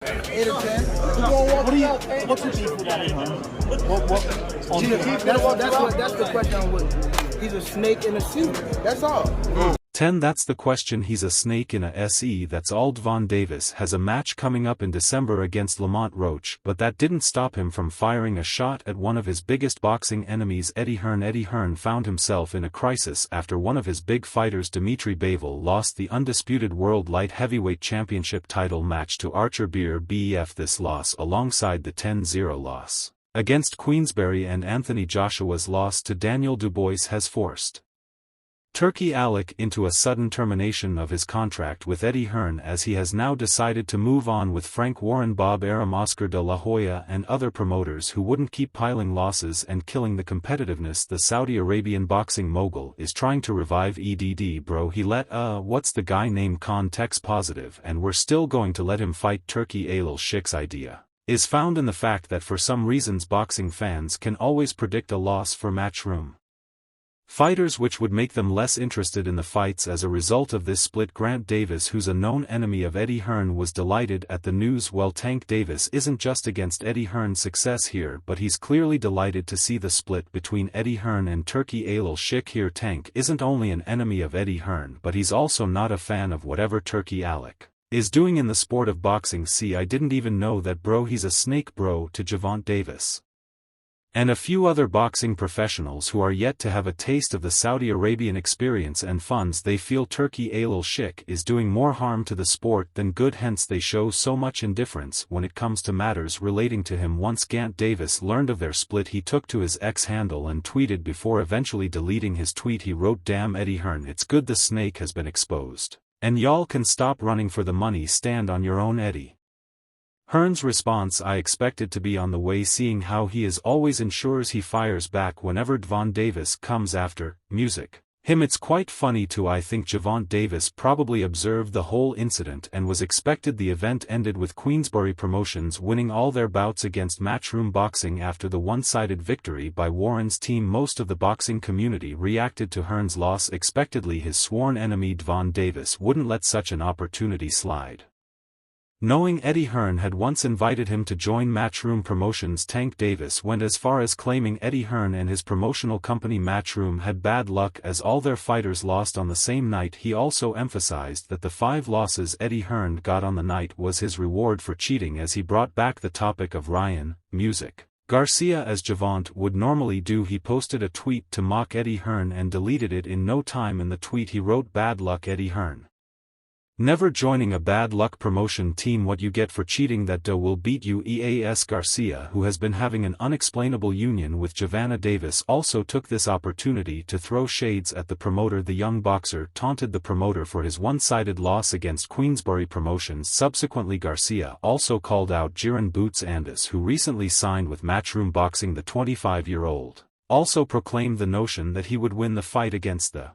8 or 10. What's your beef with Eddie Hearn? That's the question I'm with. He's a snake in a suit. That's all. 10 That's the question. He's a snake in a SE. That's all. Gervonta Davis has a match coming up in December against Lamont Roach, but that didn't stop him from firing a shot at one of his biggest boxing enemies, Eddie Hearn. Eddie Hearn found himself in a crisis after one of his big fighters, Dimitri Bivol, lost the undisputed World Light Heavyweight Championship title match to Archer Beer BF. This loss, alongside the 10-0 loss against Queensberry and Anthony Joshua's loss to Daniel Dubois, has forced Turki Alec into a sudden termination of his contract with Eddie Hearn, as he has now decided to move on with Frank Warren, Bob Arum, Oscar de la Hoya and other promoters who wouldn't keep piling losses and killing the competitiveness. The Saudi Arabian boxing mogul is trying to revive EDD. Bro, he let what's the guy named Khan text positive, and we're still going to let him fight Turki. Alil Sheikh's idea is found in the fact that for some reasons boxing fans can always predict a loss for Matchroom fighters, which would make them less interested in the fights as a result of this split. Grant Davis, who's a known enemy of Eddie Hearn, was delighted at the news. Well, Tank Davis isn't just against Eddie Hearn's success here, but he's clearly delighted to see the split between Eddie Hearn and Turki. Alil Sheikh here. Tank isn't only an enemy of Eddie Hearn, but he's also not a fan of whatever Turki Alec is doing in the sport of boxing. See, I didn't even know that, bro. He's a snake, bro, to Gervonta Davis and a few other boxing professionals who are yet to have a taste of the Saudi Arabian experience and funds. They feel Turki Alil Sheikh is doing more harm to the sport than good, hence they show so much indifference when it comes to matters relating to him. Once Gant Davis learned of their split, he took to his X handle and tweeted before eventually deleting his tweet. He wrote, "Damn Eddie Hearn, it's good the snake has been exposed, and y'all can stop running for the money. Stand on your own." Eddie Hearn's response: "I expected to be on the way, seeing how he is always ensures he fires back whenever Gervonta Davis comes after music him. It's quite funny too. I think Gervonta Davis probably observed the whole incident and was expected." The event ended with Queensberry Promotions winning all their bouts against Matchroom Boxing after the one-sided victory by Warren's team. Most of the boxing community reacted to Hearn's loss. Expectedly, his sworn enemy Gervonta Davis wouldn't let such an opportunity slide, knowing Eddie Hearn had once invited him to join Matchroom Promotions. Tank Davis went as far as claiming Eddie Hearn and his promotional company Matchroom had bad luck as all their fighters lost on the same night. He also emphasized that the 5 losses Eddie Hearn got on the night was his reward for cheating, as he brought back the topic of Ryan Music Garcia as Gervonta would normally do. He posted a tweet to mock Eddie Hearn and deleted it in no time. In the tweet he wrote, "Bad luck Eddie Hearn. Never joining a bad luck promotion team. What you get for cheating, that dough will beat you." EAS Garcia, who has been having an unexplainable union with Gervonta Davis, also took this opportunity to throw shades at the promoter. The young boxer taunted the promoter for his one-sided loss against Queensberry Promotions. Subsequently, Garcia also called out Jiran Boots Andis, who recently signed with Matchroom Boxing. The 25-year-old also proclaimed the notion that he would win the fight against the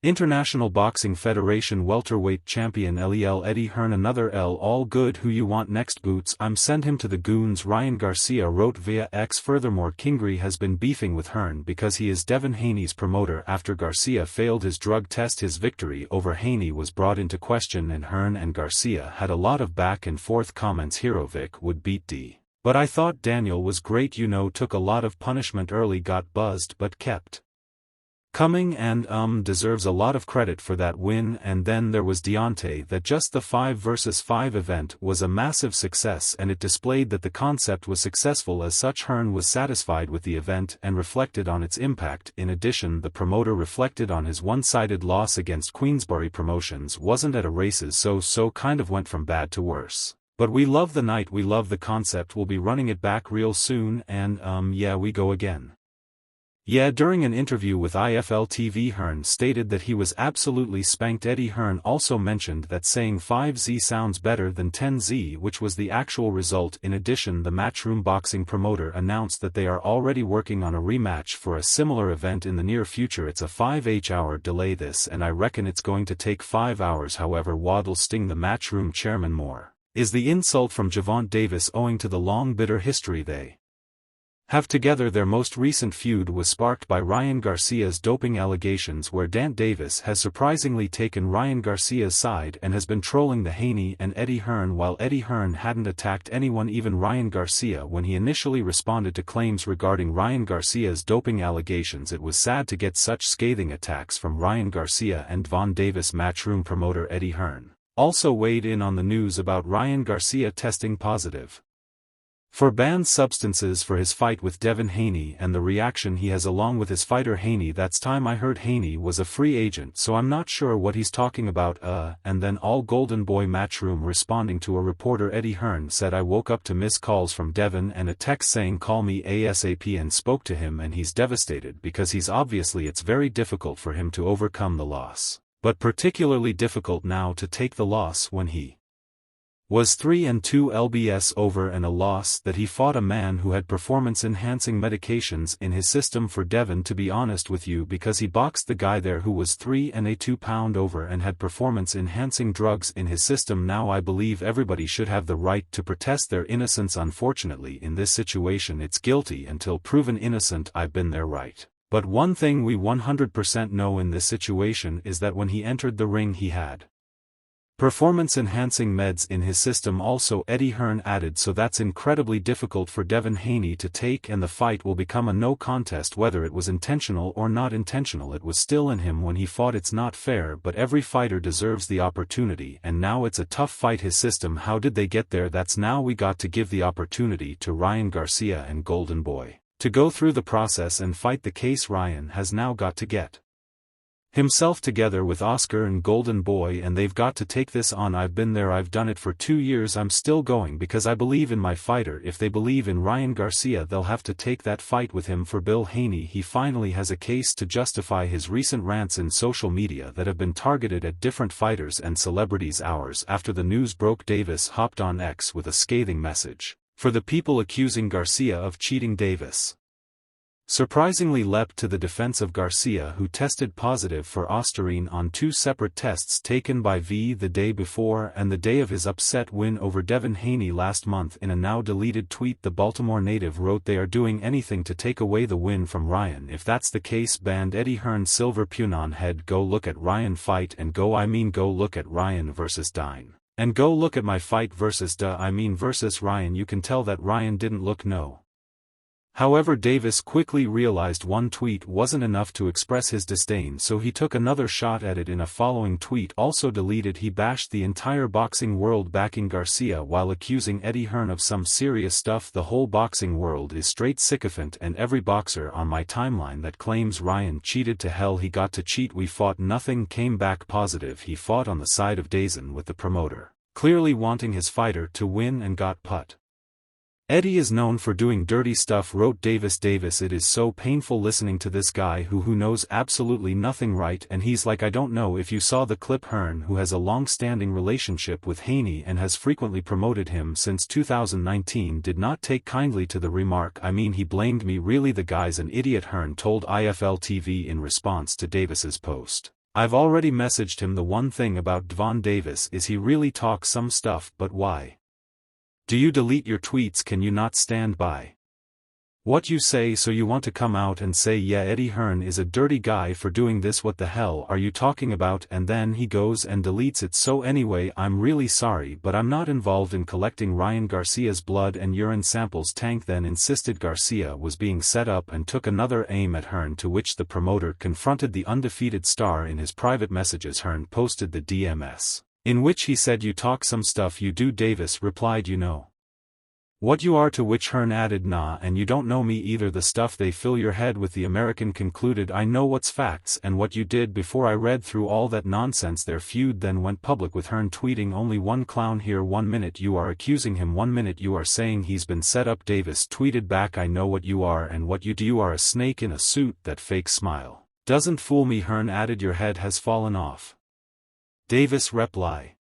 International Boxing Federation welterweight champion LEL Eddie Hearn. Another L, all good. Who you want next, Boots? I'm send him to the goons, Ryan Garcia wrote via X. Furthermore, Kingery has been beefing with Hearn because he is Devin Haney's promoter after Garcia failed his drug test. His victory over Haney was brought into question, and Hearn and Garcia had a lot of back and forth comments. Herovic would beat D, but I thought Daniel was great, took a lot of punishment early, got buzzed but kept coming and deserves a lot of credit for that win." And then there was Deontay. That just the 5 versus 5 event was a massive success, and it displayed that the concept was successful. As such, Hearn was satisfied with the event and reflected on its impact. In addition, the promoter reflected on his one-sided loss against Queensberry Promotions. "Wasn't at a races, so kind of went from bad to worse. But we love the night, we love the concept, we'll be running it back real soon, and yeah, we go again." Yeah, during an interview with IFL TV, Hearn stated that he was absolutely spanked. Eddie Hearn also mentioned that saying 5Z sounds better than 10Z, which was the actual result. In addition, the Matchroom Boxing promoter announced that they are already working on a rematch for a similar event in the near future. It's a 5-hour delay this, and I reckon it's going to take 5 hours. However, what'll sting the Matchroom chairman more is the insult from Gervonta Davis owing to the long bitter history they have together. Their most recent feud was sparked by Ryan Garcia's doping allegations, where Dan Davis has surprisingly taken Ryan Garcia's side and has been trolling the Haney and Eddie Hearn, while Eddie Hearn hadn't attacked anyone, even Ryan Garcia, when he initially responded to claims regarding Ryan Garcia's doping allegations. It was sad to get such scathing attacks from Ryan Garcia, and Von Davis Matchroom promoter Eddie Hearn also weighed in on the news about Ryan Garcia testing positive for banned substances for his fight with Devin Haney, and the reaction he has along with his fighter Haney. That's time I heard Haney was a free agent, so I'm not sure what he's talking about, and then all Golden Boy Matchroom responding to a reporter. Eddie Hearn said, I woke up to missed calls from Devin and a text saying call me ASAP, and spoke to him, and he's devastated because it's very difficult for him to overcome the loss, but particularly difficult now to take the loss when he was 3-2 lbs over, and a loss that he fought a man who had performance-enhancing medications in his system. For Devin, to be honest with you, because he boxed the guy there who was 3-2 pound over and had performance-enhancing drugs in his system. Now I believe everybody should have the right to protest their innocence. Unfortunately in this situation it's guilty until proven innocent. I've been there, right? But one thing we 100% know in this situation is that when he entered the ring he had performance-enhancing meds in his system also, Eddie Hearn added. So that's incredibly difficult for Devin Haney to take, and the fight will become a no contest whether it was intentional or not intentional. It was still in him when he fought. It's not fair, but every fighter deserves the opportunity, and now it's a tough fight. His system, how did they get there? That's now we got to give the opportunity to Ryan Garcia and Golden Boy to go through the process and fight the case. Ryan has now got to get himself together with Oscar and Golden Boy, and they've got to take this on. I've been there, I've done it for 2 years, I'm still going because I believe in my fighter. If they believe in Ryan Garcia, they'll have to take that fight with him. For Bill Haney, he finally has a case to justify his recent rants in social media that have been targeted at different fighters and celebrities. Hours after the news broke, Davis hopped on X with a scathing message for the people accusing Garcia of cheating. Davis surprisingly leapt to the defense of Garcia, who tested positive for Ostarine on 2 separate tests taken by V the day before and the day of his upset win over Devin Haney last month. In a now deleted tweet, the Baltimore native wrote, they are doing anything to take away the win from Ryan. If that's the case, banned Eddie Hearn, silver punon head, go look at Ryan fight and go look at Ryan versus Dine. And go look at my fight versus versus Ryan. You can tell that Ryan didn't look no. However, Davis quickly realized one tweet wasn't enough to express his disdain, so he took another shot at it in a following tweet, also deleted. He bashed the entire boxing world backing Garcia while accusing Eddie Hearn of some serious stuff. The whole boxing world is straight sycophant, and every boxer on my timeline that claims Ryan cheated, to hell he got to cheat. We fought, nothing came back positive. He fought on the side of Dazn with the promoter clearly wanting his fighter to win and got put. Eddie is known for doing dirty stuff, wrote Davis. It is so painful listening to this guy who knows absolutely nothing, right? And he's like, I don't know if you saw the clip. Hearn, who has a long-standing relationship with Haney and has frequently promoted him since 2019, did not take kindly to the remark. I mean, he blamed me, really, the guy's an idiot, Hearn told IFL TV in response to Davis's post. I've already messaged him. The one thing about Von Davis is he really talks some stuff, but why do you delete your tweets? Can you not stand by what you say, so you want to come out and say, yeah, Eddie Hearn is a dirty guy for doing this? What the hell are you talking about? And then he goes and deletes it. So anyway, I'm really sorry, but I'm not involved in collecting Ryan Garcia's blood and urine samples. Tank then insisted Garcia was being set up and took another aim at Hearn, to which the promoter confronted the undefeated star in his private messages. Hearn posted the DMS, in which he said, you talk some stuff, you do. Davis replied, you know what you are, to which Hearn added, nah, and you don't know me either. The stuff they fill your head with. The American concluded, I know what's facts and what you did before I read through all that nonsense. Their feud then went public, with Hearn tweeting, only one clown here. 1 minute you are accusing him, 1 minute you are saying he's been set up. Davis tweeted back, I know what you are and what you do. You are a snake in a suit. That fake smile doesn't fool me. Hearn added, your head has fallen off. Davis reply.